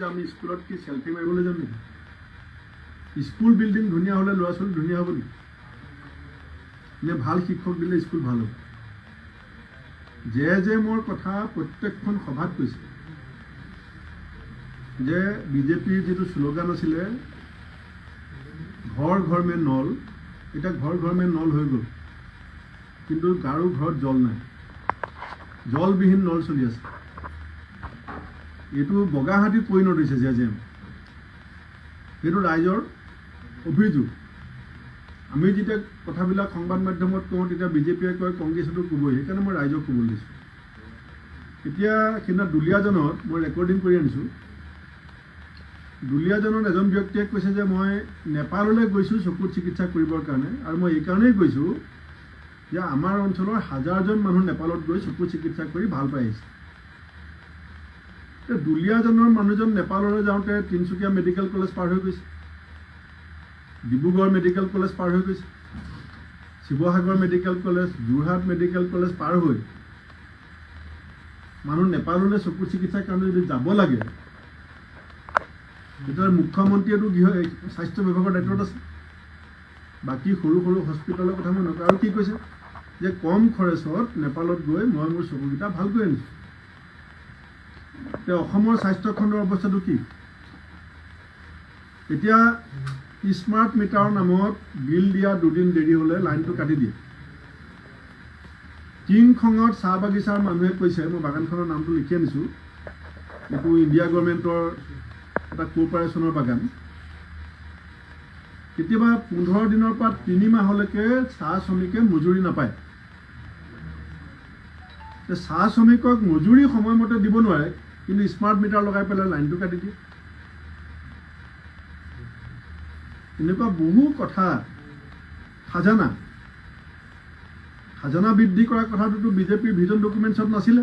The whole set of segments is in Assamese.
আমি স্কুলত কি সেলফি মাৰিবলৈ যাম নেকি? স্কুল বিল্ডিং ধুনীয়া হ'লে ল'ৰা ছোৱালী ধুনীয়া হ'ব নেকি? নে ভাল শিক্ষক দিলে স্কুল ভাল হ'ব? যে মোৰ কথা প্ৰত্যেকখন সভাত কৈছে যে বিজেপিৰ যিটো শ্লোগান আছিলে ঘৰ ঘৰ মে নল, এতিয়া ঘৰ ঘৰ মে নল হৈ গ'ল, কিন্তু কাৰো ঘৰত জল নাই, জলবিহীন নল চলি আছে। এইটো বগাহাতীত পৰিণত হৈছে জেম। সেইটো ৰাইজৰ অভিযোগ। আমি যেতিয়া কথাবিলাক সংবাদ মাধ্যমত কওঁ তেতিয়া বিজেপিয়ে কয় কংগ্ৰেছেতো ক'বই, সেইকাৰণে মই ৰাইজক ক'বলৈ দিছোঁ। এতিয়া সেইদিনা দুলীয়াজনত মই ৰেকৰ্ডিং কৰি আনিছোঁ। দুলীয়াজনত এজন ব্যক্তিয়ে কৈছে যে মই নেপাললৈ গৈছোঁ চকুত চিকিৎসা কৰিবৰ কাৰণে, আৰু মই এইকাৰণেই গৈছোঁ যে আমাৰ অঞ্চলৰ হাজাৰজন মানুহ নেপালত গৈ চকুত চিকিৎসা কৰি ভাল পাই আহিছে। দুলীয়াজনৰ মানুহজন নেপাললৈ যাওঁতে তিনিচুকীয়া মেডিকেল কলেজ পাৰ হৈ গৈছে, ডিব্ৰুগড় মেডিকেল কলেজ পাৰ হৈ গৈছে, Sivasagar medical college, Jorhat medical college পাৰ হৈ মানুহ নেপাললৈ চকু চিকিৎসাৰ কাৰণে যদি যাব লাগে, তেতিয়াহ'লে মুখ্যমন্ত্ৰীয়েতো স্বাস্থ্য বিভাগৰ দায়িত্বত আছে। বাকী সৰু সৰু হস্পিটেলৰ কথা মই নকওঁ। আৰু কি কৈছে যে কম খৰচত নেপালত গৈ মই মোৰ চকুকেইটা ভালকৈ আনিছোঁ। এতিয়া অসমৰ স্বাস্থ্য খণ্ডৰ অৱস্থাটো কি? এতিয়া স্মাৰ্ট মিটাৰৰ নামত বিল দিয়া দুদিন দেৰি হ'লে লাইনটো কাটি দিয়ে। কিংখঙত চাহ বাগিচাৰ মানুহে কৈছে, মই বাগানখনৰ নামটো লিখি আনিছোঁ, এইটো ইণ্ডিয়া গভৰ্ণমেণ্টৰ এটা কৰ্পৰেশ্যনৰ বাগান। কেতিয়াবা 15 দিনৰ পৰা 3 মাহলৈকে চাহ শ্ৰমিকে মজুৰি নাপায়। চাহ শ্ৰমিকক মজুৰি সময়মতে দিব নোৱাৰে, কিন্তু স্মাৰ্ট মিটাৰ লগাই পেলাই লাইনটো কাটি দিয়ে। এনেকুৱা বহু কথা। খাজানা বৃদ্ধি কৰাৰ কথাটোতো বিজেপিৰ ভিজন ডকুমেণ্টছত নাছিলে।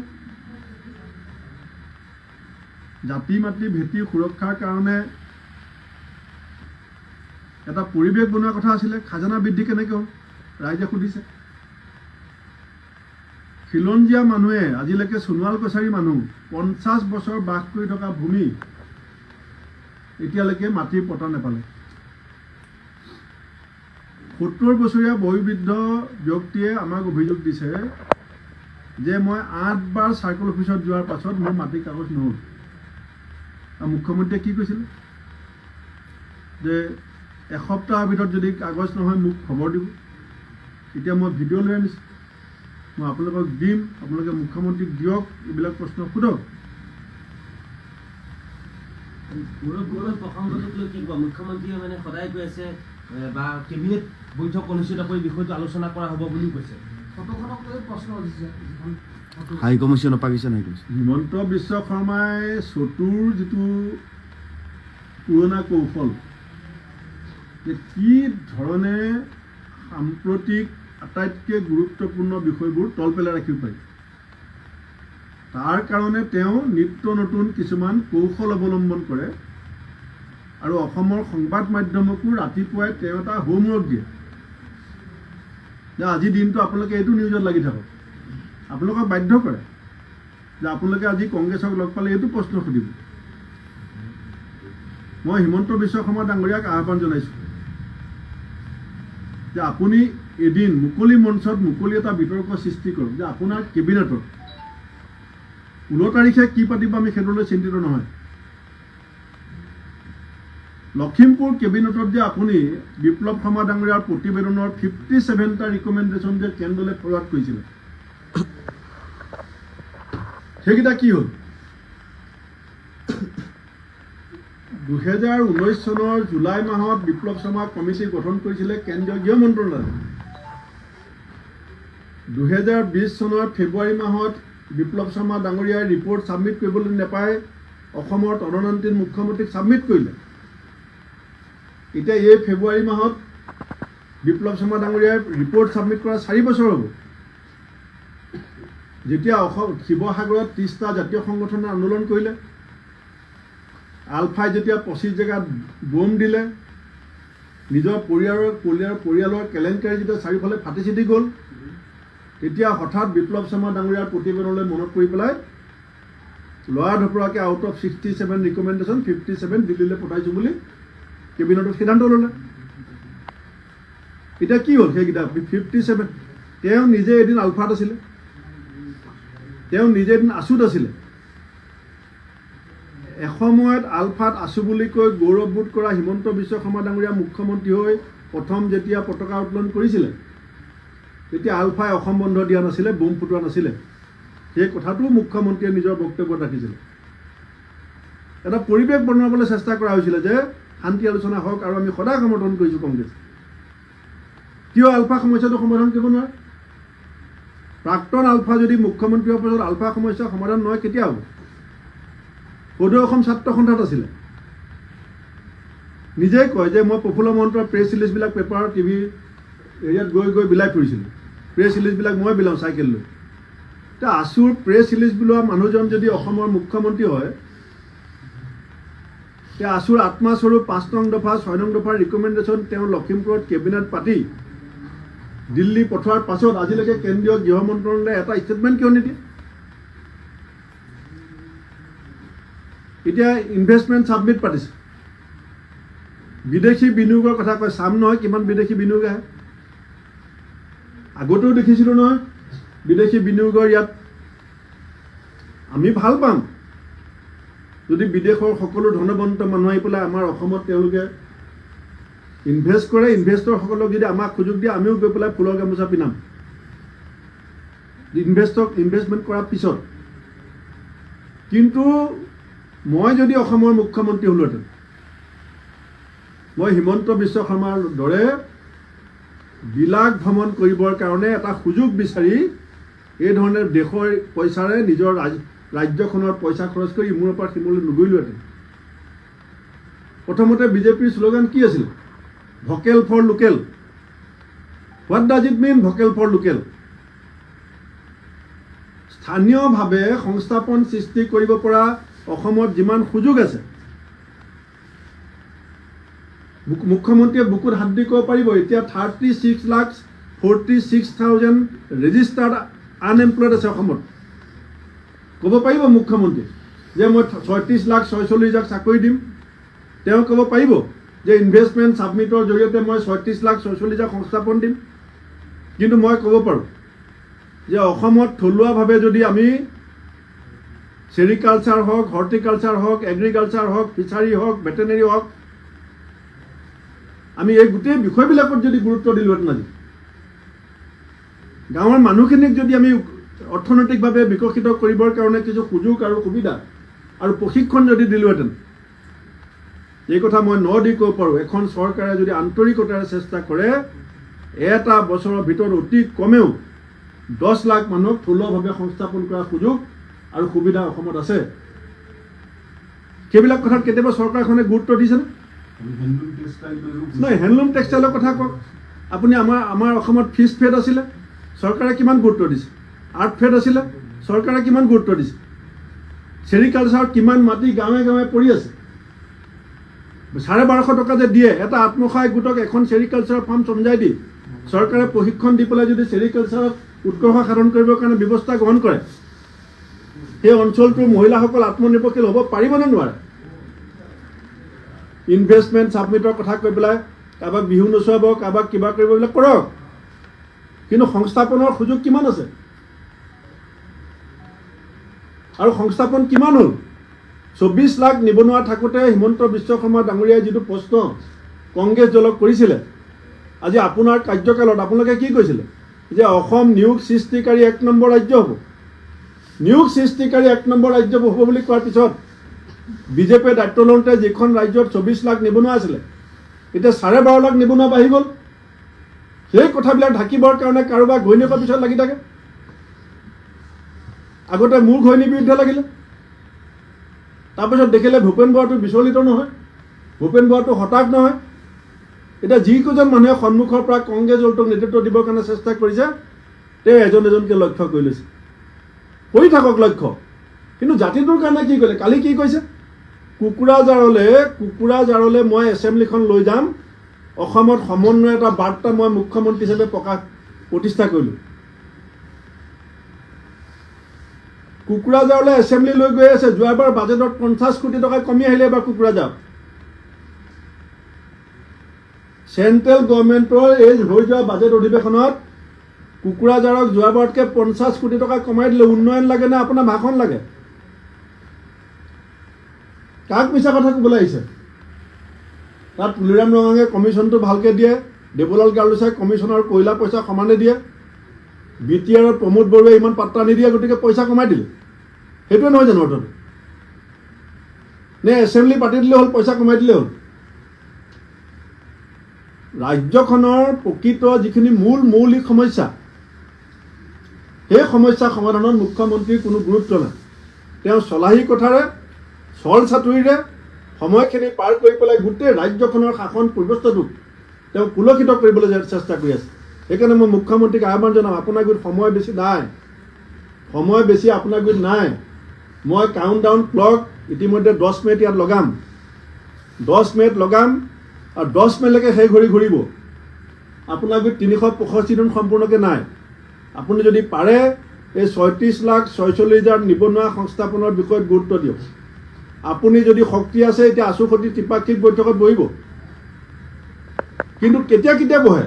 জাতি মাটি ভেটি সুৰক্ষাৰ কাৰণে এটা পৰিৱেশ বনোৱাৰ কথা আছিলে। খাজানা বৃদ্ধি কেনেকৈ হ'ল ৰাইজে সুধিছে। খিলঞ্জীয়া মানুহে আজিলৈকে সোণোৱাল কছাৰী মানুহ 50 বছৰ বাস কৰি থকা ভূমি এতিয়ালৈকে মাটিৰ পতা নাপালে। 70 বছৰীয়া বয়োবৃদ্ধ ব্যক্তিয়ে আমাক অভিযোগ দিছে যে মই 8 বাৰ চাৰ্কল অফিচত যোৱাৰ পাছত মোৰ মাটিৰ কাগজ নহ'ল। আৰু মুখ্যমন্ত্ৰীয়ে কি কৈছিলে যে এসপ্তাহৰ ভিতৰত যদি কাগজ নহয় মোক খবৰ দিব। এতিয়া মই ভিডিঅ' লৈ আনিছোঁ, মই আপোনালোকক দিম, আপোনালোকে মুখ্যমন্ত্ৰীক দিয়ক, এইবিলাক প্ৰশ্ন সোধক। মুখ্যমন্ত্ৰীয়ে মানে সদায় কৈ আছে বা কেবিনেট বৈঠক অনুষ্ঠিত কৰি বিষয়টো আলোচনা কৰা হ'ব বুলিও কৈছে। হাই কমিশ্যনৰ পাকিস্তান হাই কমিশ্যন হিমন্ত বিশ্ব শৰ্মাই চতুৰ যিটো পুৰণা কৌশল, যে কি ধৰণে সাম্প্ৰতিক আটাইতকৈ গুৰুত্বপূৰ্ণ বিষয়বোৰ তল পেলাই ৰাখিব পাৰি, তাৰ কাৰণে তেওঁ নিত্য নতুন কিছুমান কৌশল অৱলম্বন কৰে। আৰু অসমৰ সংবাদ মাধ্যমকো ৰাতিপুৱাই তেওঁ এটা হোমৱৰ্ক দিয়ে যে আজিৰ দিনটো আপোনালোকে এইটো নিউজত লাগি থাকক। আপোনালোকক বাধ্য কৰে যে আপোনালোকে আজি কংগ্ৰেছক লগ পালে এইটো প্ৰশ্ন সুধিব। মই হিমন্ত বিশ্ব শৰ্মা ডাঙৰীয়াক আহ্বান জনাইছোঁ যে আপুনি এদিন মুকলি মঞ্চত মুকলি এটা বিতৰ্ক সৃষ্টি কৰক যে আপোনাৰ কেবিনেটত 16 তাৰিখে কি পাতিব, আমি সেইটোলৈ চিন্তিত নহয়। লখিমপুৰ কেবিনেটত যে আপুনি বিপ্লৱ শৰ্মা ডাঙৰীয়াৰ প্ৰতিবেদনৰ 57টা ৰিকমেণ্ডেশ্যন যে কেন্দ্ৰলৈ ফৰৱাৰ্ড কৰিছিলে, সেইকেইটা কি হ'ল? 2019 চনৰ জুলাই মাহত বিপ্লৱ শৰ্মা কমিটি গঠন কৰিছিলে কেন্দ্ৰীয় গৃহ মন্ত্ৰালয়ে। 2020 চনৰ ফেব্ৰুৱাৰী মাহত বিপ্লৱ শৰ্মা ডাঙৰীয়াই ৰিপৰ্ট ছাবমিট কৰিবলৈ নাপায় অসমৰ তদন্তীয় মুখ্যমন্ত্ৰীক ছাবমিট কৰিলে। এতিয়া এই ফেব্ৰুৱাৰী মাহত বিপ্লৱ শৰ্মা ডাঙৰীয়াই ৰিপৰ্ট ছাবমিট কৰা 4 বছৰ হ'ব। যেতিয়া শিৱসাগৰত 30টা জাতীয় সংগঠনে আন্দোলন কৰিলে, আলফাই যেতিয়া 25 জেগাত বোম দিলে, নিজৰ পৰিয়ালৰ কেলেংকাৰী যেতিয়া চাৰিওফালে ফাটি চিটি গ'ল, তেতিয়া হঠাৎ বিপ্লৱ শৰ্মা ডাঙৰীয়াৰ প্ৰতিবেদনলৈ মনত কৰি পেলাই লৰা ঢপৰাকৈ আউট অফ 67 ৰিকমেণ্ডেশ্যন 57 দিল্লীলৈ পঠাইছোঁ বুলি কেবিনেটত সিদ্ধান্ত ল'লে। এতিয়া কি হ'ল সেইকেইটা 57? তেওঁ নিজে এদিন আলফাত আছিলে, তেওঁ নিজে এদিন আছুত আছিলে। এসময়ত আলফাত আছো বুলি কৈ গৌৰৱবোধ কৰা হিমন্ত বিশ্ব শৰ্মা ডাঙৰীয়া মুখ্যমন্ত্ৰী হৈ প্ৰথম যেতিয়া পতাকা উত্তোলন কৰিছিলে তেতিয়া আলফাই অসম বন্ধ দিয়া নাছিলে, বোম ফুটোৱা নাছিলে। সেই কথাটোও মুখ্যমন্ত্ৰীয়ে নিজৰ বক্তব্যত ৰাখিছিলে। এটা পৰিৱেশ বনাবলৈ চেষ্টা কৰা হৈছিলে যে শান্তি আলোচনা হওক, আৰু আমি সদায় সমৰ্থন কৰিছোঁ কংগ্ৰেছ। কিয় আলফা সমস্যাটো সমাধান কৰিব নোৱাৰে? প্ৰাক্তন আলফা যদি মুখ্যমন্ত্ৰী হোৱাৰ পাছত আলফা সমস্যা সমাধান নহয় কেতিয়া হ'ব? সদৌ অসম ছাত্ৰ সন্থাত আছিলে, নিজে কয় যে মই প্ৰফুল্ল মহন্তৰ প্ৰেছ ৰিলিজবিলাক পেপাৰ টিভি এৰিয়াত গৈ গৈ বিলাই ফুৰিছিলোঁ। প্ৰেছ ৰিলিজবিলাক মই বিলাওঁ চাইকেল লৈ। এতিয়া আছুৰ প্ৰেছ ৰিলিজ বোলোৱা মানুহজন যদি অসমৰ মুখ্যমন্ত্ৰী হয়, এতিয়া আছুৰ আত্মাস্বৰূপ 5 নং দফা 6 নং দফাৰ ৰিকমেণ্ডেশ্যন তেওঁ লখিমপুৰত কেবিনেট পাতি দিল্লী পঠোৱাৰ পাছত আজিলৈকে কেন্দ্ৰীয় গৃহ মন্ত্ৰালয়ে এটা ষ্টেটমেণ্ট কিয় নিদিয়ে? এতিয়া ইনভেষ্টমেণ্ট ছাবমিট পাতিছে, বিদেশী বিনিয়োগৰ কথা কয়। চাম নহয় কিমান বিদেশী বিনিয়োগ আহে। আগতেও দেখিছিলোঁ নহয় বিদেশী বিনিয়োগৰ ইয়াত। আমি ভাল পাম যদি বিদেশৰ সকলো ধনৱন্ত মানুহ আহি পেলাই আমাৰ অসমত তেওঁলোকে ইনভেষ্ট কৰে। ইনভেষ্টৰসকলক যদি আমাক সুযোগ দিয়ে আমিও গৈ পেলাই ফুলৰ গামোচা পিন্ধাম ইনভেষ্টমেণ্ট কৰাৰ পিছত। কিন্তু মই যদি অসমৰ মুখ্যমন্ত্ৰী হ'লোহেঁতেন, মই হিমন্ত বিশ্ব শৰ্মাৰ দৰে বিলাস ভ্ৰমণ কৰিবৰ কাৰণে এটা সুযোগ বিচাৰি এই ধৰণে দেশৰ পইচাৰে নিজৰ ৰাজ্যখনৰ পইচা খৰচ কৰি ইমূৰৰ পৰা সিমূৰলৈ নগৰিলোহেঁতেন। প্ৰথমতে বিজেপিৰ শ্লোগান কি আছিল? Vocal for local. What does it mean vocal for local? স্থানীয়ভাৱে সংস্থাপন সৃষ্টি কৰিব পৰা অসমত যিমান সুযোগ আছে, মুখ্যমন্ত্ৰীয়ে বুকুত হাত দি ক'ব পাৰিব এতিয়া 36,46,000 ৰেজিষ্টাৰ্ড আনএমপ্লয়ড আছে অসমত। ক'ব পাৰিব মুখ্যমন্ত্ৰীয়ে যে মই 36,46,000 চাকৰি দিম। তেওঁ ক'ব পাৰিব যে ইনভেষ্টমেণ্ট ছাবমিটৰ জৰিয়তে মই 36,46,000 সংস্থাপন দিম। কিন্তু মই ক'ব পাৰোঁ যে অসমত থলুৱাভাৱে যদি আমি চেৰিকালচাৰ হওক, হৰ্টিকালচাৰ হওক, এগ্ৰিকালচাৰ হওক, ফিচাৰী হওক, ভেটেনেৰী হওক, আমি এই গোটেই বিষয়বিলাকত যদি গুৰুত্ব দিলোহেঁতেন, আজি গাঁৱৰ মানুহখিনিক যদি আমি অৰ্থনৈতিকভাৱে বিকশিত কৰিবৰ কাৰণে কিছু সুযোগ আৰু সুবিধা আৰু প্ৰশিক্ষণ যদি দিলোহেঁতেন, এই কথা মই দি ক'ব পাৰোঁ, এখন চৰকাৰে যদি আন্তৰিকতাৰে চেষ্টা কৰে এটা বছৰৰ ভিতৰত অতি কমেও 10 লাখ মানুহক থলুৱাভাৱে সংস্থাপন কৰাৰ সুযোগ আৰু সুবিধা অসমত আছে। সেইবিলাক কথাত কেতিয়াবা চৰকাৰখনে গুৰুত্ব দিছেনে? নহয়, হেণ্ডলুম টেক্সটাইলৰ কথা কওক আপুনি। আমাৰ অসমত ফিছ ফেড আছিলে, চৰকাৰে কিমান গুৰুত্ব দিছে? আৰ্ট ফেড আছিলে, চৰকাৰে কিমান গুৰুত্ব দিছে? চেৰিকালচাৰত কিমান মাটি গাঁৱে গাঁৱে পৰি আছে। 1250 টকা যে দিয়ে এটা আত্মসহায়ক গোটক এখন চেৰিকালচাৰৰ ফাৰ্ম চমজাই দি চৰকাৰে প্ৰশিক্ষণ দি পেলাই যদি চেৰিকালচাৰত উৎকৰ্ষ সাধন কৰিবৰ কাৰণে ব্যৱস্থা গ্ৰহণ কৰে, সেই অঞ্চলটোৰ মহিলাসকল আত্মনিৰ্ভৰশীল হ'ব পাৰিবনে নোৱাৰে? ইনভেষ্টমেণ্ট ছাবমিটৰ কথা কৈ পেলাই কাৰোবাক বিহু নচুৱাব, কাৰোবাক কিবা কৰিব, এইবিলাক কৰক। কিন্তু সংস্থাপনৰ সুযোগ কিমান আছে আৰু সংস্থাপন কিমান হ'ল? 24 লাখ নিবনুৱা থাকোঁতে হিমন্ত বিশ্ব শৰ্মা ডাঙৰীয়াই যিটো প্ৰশ্ন কংগ্ৰেছ দলক কৰিছিলে, আজি আপোনাৰ কাৰ্যকালত আপোনালোকে কি কৈছিলে? যে অসম নিয়োগ সৃষ্টিকাৰী 1 নম্বৰ ৰাজ্য হ'ব। নিয়োগ সৃষ্টিকাৰী 1 নম্বৰ ৰাজ্য হ'ব বুলি কোৱাৰ পিছত বিজেপিয়ে দায়িত্ব লওঁতে যিখন ৰাজ্যত 24 লাখ নিবনুৱা আছিলে, এতিয়া 12.5 লাখ নিবনুৱা বাঢ়ি গ'ল। সেই কথাবিলাক ঢাকিবৰ কাৰণে কাৰোবাৰ ঘৈণীয়েকৰ পিছত লাগি থাকে। আগতে মোৰ ঘৈণীৰ বিৰুদ্ধে লাগিলে, তাৰপিছত দেখিলে ভূপেন বৰাটো বিচলিত নহয়, ভূপেন বৰাটো হতাশ নহয়। এতিয়া যিকেইজন মানুহে সন্মুখৰ পৰা কংগ্ৰেছ দলটোক নেতৃত্ব দিবৰ কাৰণে চেষ্টা কৰিছে, তেওঁ এজন এজনকৈ লক্ষ্য কৰি লৈছে। কৰি থাকক লক্ষ্য, কিন্তু জাতিটোৰ কাৰণে কি কৰিলে? কালি কি কৈছে? কুকুৰাজাৰলৈ মই এছেম্বলিখন লৈ যাম, অসমত সমন্বয় এটা বাৰ্তা মই মুখ্যমন্ত্ৰী হিচাপে প্ৰতিষ্ঠা কৰিলোঁ। কোকৰাঝাৰলৈ এছেম্বলি লৈ গৈ আছে। যোৱাবাৰ বাজেটত 50 কোটি টকা কমি আহিলে এবাৰ কোকৰাঝাৰ। চেণ্ট্ৰেল গভৰ্ণমেণ্টৰ এই হৈ যোৱা বাজেট অধিৱেশনত কোকৰাঝাৰক যোৱাবাৰতকৈ 50 কোটি টকা কমাই দিলে। উন্নয়ন লাগে নে আপোনাৰ ভাষণ লাগে? কাক মিছা কথা ক'বলৈ আহিছে? তাত তুলিৰাম ৰঙাঙে কমিশ্যনটো ভালকৈ দিয়ে, দেৱলাল গাৰ্লুচাই কমিশ্যনৰ কয়লা পইচা সমানে দিয়ে, BTRত প্ৰমোদ বৰুৱাই ইমান পাত্তা নিদিয়ে, গতিকে পইচা কমাই দিলে। সেইটোৱে নহয় জানো অৰ্থটো? নে এছেম্বলি পাতি দিলে হ'ল, পইচা কমাই দিলে হ'ল? ৰাজ্যখনৰ প্ৰকৃত যিখিনি মৌলিক সমস্যা, সেই সমস্যা সমাধানত মুখ্যমন্ত্ৰীৰ কোনো গুৰুত্ব নাই। তেওঁ চলাহী কথাৰে চল চাতুৰিৰে সময়খিনি পাৰ কৰি পেলাই গোটেই ৰাজ্যখনৰ শাসন ব্যৱস্থাটোক তেওঁ কুলসিত কৰিবলৈ চেষ্টা কৰি আছে। সেইকাৰণে মই মুখ্যমন্ত্ৰীক আহ্বান জনাম, আপোনাৰ গুৰিত সময় বেছি নাই, সময় বেছি আপোনাৰ গুৰিত নাই। মই কাউণ্টডাউন ক্লক ইতিমধ্যে 10 মিনিট ইয়াত লগাম, 10 মিনিট লগাম আৰু 10 মিনিটলৈকে সেই ঘড়ী ঘূৰিব। আপোনাৰ গুৰিত 365 দিন সম্পূৰ্ণকৈ নাই। আপুনি যদি পাৰে এই 36,46,000 নিবনুৱা সংস্থাপনৰ বিষয়ত গুৰুত্ব দিয়ক। আপুনি যদি শক্তি আছে, এতিয়া আছুসতী ত্ৰিপাক্ষিক বৈঠকত বহিব, কিন্তু কেতিয়া কেতিয়া বহে?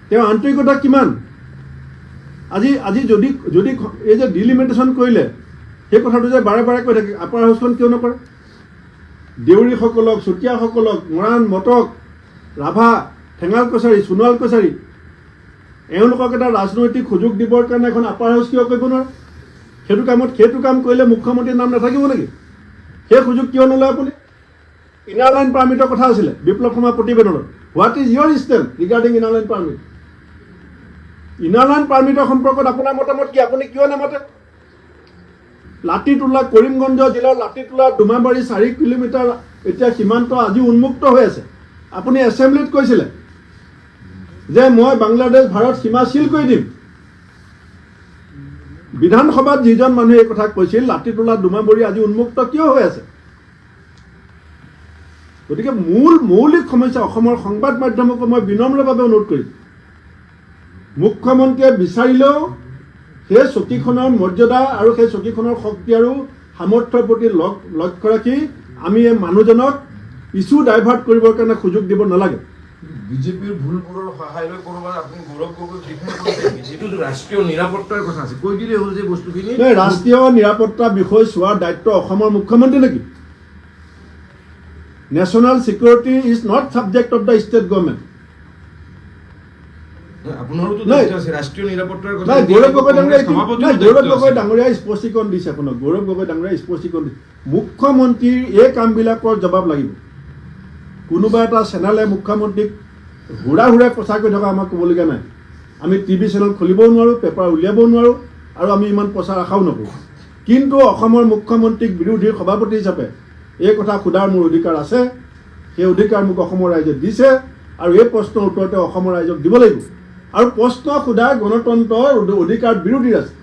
তেওঁ আন্তৰিকতা কিমান? আজি যদি এই যে ডিলিমিটেশ্যন কৰিলে, সেই কথাটো যে বাৰে বাৰে কৈ থাকে, আপাৰ হাউচখন কিয় নকৰে? দেউৰীসকলক, চুতীয়াসকলক, মৰাণ, মটক, ৰাভা, ঠেঙাল কছাৰী, সোণোৱাল কছাৰী, এওঁলোকক এটা ৰাজনৈতিক সুযোগ দিবৰ কাৰণে এখন আপাৰ হাউচ কিয় কৰিব নোৱাৰে? সেইটো কাম কৰিলে মুখ্যমন্ত্ৰীৰ নাম নাথাকিব নেকি? সেই সুযোগ কিয় নলয় আপুনি? ইনাৰ লাইন পাৰ্মিটৰ কথা আছিলে বিপ্লৱ শৰ্মাৰ প্ৰতিবেদনত। What is your stand regarding inner line permit? Inner line পাৰ্মিটৰ সম্পৰ্কত আপোনাৰ মতামত কি? আপুনি কিয় নামাতে? লাটিটোলা, কৰিমগঞ্জ জিলাৰ লাটিটোলা ডুমাবাৰী 4 কিলোমিটাৰ এতিয়া সীমান্ত আজি উন্মুক্ত হৈ আছে। আপুনি এছেম্বলিত কৈছিলে যে মই বাংলাদেশ ভাৰত সীমা চিল কৰি দিম। বিধানসভাত যিজন মানুহে এই কথা কৈছিল, লাটিটোলা ডুমাবাৰী আজি উন্মুক্ত কিয় হৈ আছে? গতিকে মৌলিক সমস্যা অসমৰ সংবাদ মাধ্যমকো মই বিনম্ৰভাৱে অনুৰোধ কৰিম, মুখ্যমন্ত্ৰীয়ে বিচাৰিলেও সেই চকীখনৰ মৰ্যাদা আৰু সেই চকীখনৰ শক্তি আৰু সামৰ্থ্যৰ প্ৰতি লক্ষ্য ৰাখি আমি এই মানুহজনক ইছ্যু ডাইভাৰ্ট কৰিবৰ কাৰণে সুযোগ দিব নালাগে। বিজেপিৰ ভুলবোৰৰ সহায় লৈ কৰবাৰ আপুনি গৌৰৱ গগৈ ডিফেণ্ড কৰিছে। বিজেপিটো ৰাষ্ট্ৰীয় নিৰাপত্তাৰ কথা আছে, কৈ দিলেই হ'ল যে বস্তুখিনি ৰাষ্ট্ৰীয় নিৰাপত্তা বিষয় চোৱাৰ দায়িত্ব অসমৰ মুখ্যমন্ত্ৰী নেকি? National security is not subject of the state government. আপোনাৰোতো দায়িত্ব আছে ৰাষ্ট্ৰীয় নিৰাপত্তাৰ কথা। গৌৰৱ গগৈ ডাঙৰীয়াই স্পষ্টীকৰণ দিছে আপোনাক। গৌৰৱ গগৈ ডাঙৰীয়াই স্পষ্টীকৰণ দিছে, মুখ্যমন্ত্ৰীৰ এই কামবিলাকৰ জবাব লাগিব। কোনোবা এটা চেনেলে মুখ্যমন্ত্ৰীক হুৰাই প্ৰচাৰ কৰি থকা আমাক ক'বলগীয়া নাই। আমি TV চেনেল খুলিবও নোৱাৰোঁ, পেপাৰ উলিয়াবও নোৱাৰোঁ, আৰু আমি ইমান প্ৰচাৰ আশাও নকৰোঁ। কিন্তু অসমৰ মুখ্যমন্ত্ৰীক বিৰোধীৰ সভাপতি হিচাপে এই কথা সোধাৰ মোৰ অধিকাৰ আছে। সেই অধিকাৰ মোক অসমৰ ৰাইজে দিছে, আৰু এই প্ৰশ্নৰ উত্তৰতে অসমৰ ৰাইজক দিব লাগিব। আৰু প্ৰশ্ন সোধা গণতন্ত্ৰৰ অধিকাৰ বিৰোধী আছে।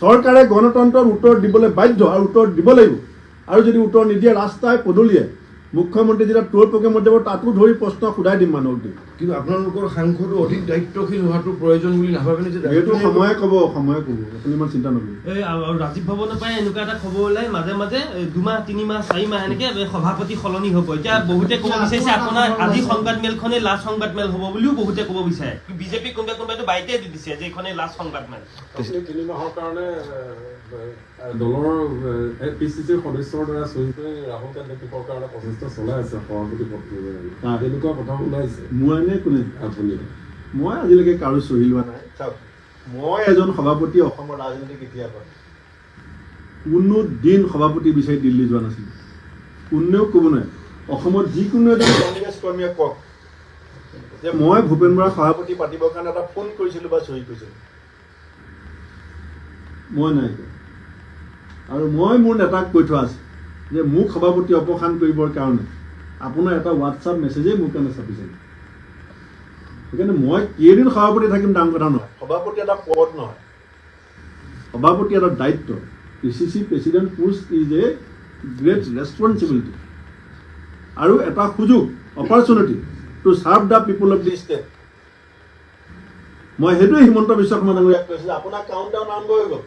চৰকাৰে গণতন্ত্ৰৰ উত্তৰ দিবলৈ বাধ্য আৰু উত্তৰ দিব লাগিব। আৰু যদি উত্তৰ নিদিয়ে, ৰাস্তাই পদূলিয়ে মুখ্যমন্ত্ৰী যেতিয়া টুৰ প্ৰগ্ৰেমত যাব, তাতো ধৰি প্ৰশ্ন সোধাই দিম মানুহক দিম। কিন্তু আপোনালোকৰ সাংসদো অধিক দায়িত্বশীল হোৱাটো প্ৰয়োজন বুলি নাভাবেনে? যে এইটো সময়ে ক'ব, আপুনি ইমান চিন্তা নকৰিব। এই ৰাজীৱ ভৱনৰ পৰাই এনেকুৱা এটা খবৰ ওলাই, মাজে মাজে 2 মাহ 3 মাহ 4 মাহ এনেকে সভাপতি সলনি হ'ব। এতিয়া বহুতে ক'ব বিচাৰিছে আপোনাৰ আজি সংবাদ মেলখনেই লাষ্ট সংবাদ মেল হ'ব বুলিও বহুতে ক'ব বিচাৰে। বিজেপি কোনোবাইতো বাইতে দি দিছে যে এইখনেই লাষ্ট সংবাদ মেল। 3 মাহৰ কাৰণে দলৰ PCCৰ সদস্যৰ দ্বাৰা চহী কৰি ৰাহুল গান্ধী কিহৰ কাৰণে প্ৰচেষ্টা চলাই আছে সভাপতি পদ তেনেকুৱা কথা ওলাইছে। মই এনে কোনে আপুনি মই আজিলৈকে কাৰো চহী লোৱা নাই। চাওক, মই এজন সভাপতি অসমৰ ৰাজনীতি কেতিয়া কয়, কোনো দিন সভাপতি বিচাৰি দিল্লী যোৱা নাছিল। কোনেও ক'ব নোৱাৰে। অসমত যিকোনো এজন কংগ্ৰেছ কৰ্মীয়ে কওক যে মই ভূপেন বৰা সভাপতি পাতিবৰ কাৰণে এটা ফোন কৰিছিলোঁ বা চহী কৰিছিলোঁ। মই নাই। আৰু মই মোৰ নেতাক কৈ থোৱা আছে যে মোক সভাপতি অপসাৰণ কৰিবৰ কাৰণে আপোনাৰ এটা হোৱাটছআপ মেছেজেই মোৰ কাৰণে চাপিছে। সেইকাৰণে মই কেইদিন সভাপতি থাকিম ডাঙৰ কথা নহয়। সভাপতি এটা পদ নহয়, সভাপতি এটা দায়িত্ব। PCC president post is a great responsibility আৰু এটা সুযোগ, opportunity to serve the people of the state. মই সেইটোৱে হিমন্ত বিশ্ব শৰ্মা ডাঙৰীয়াক কৈছোঁ যে আপোনাৰ কাউণ্টডাউন আৰম্ভ হৈ গ'ল,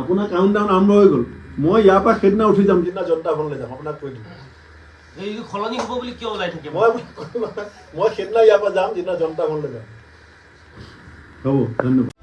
আপোনাৰ কাউণ্টডাউন আৰম্ভ হৈ গ'ল। মই ইয়াৰ পৰা সেইদিনা উঠি যাম যিদিনা জনতা ভৱনলৈ যাম, আপোনাক কৈ দিম। এই সলনি হ'ব বুলি কিয় ওলাই থাকে? মই সেইদিনা ইয়াৰ পৰা যাম যিদিনা জনতা ভৱনলৈ যাম। হ'ব, ধন্যবাদ।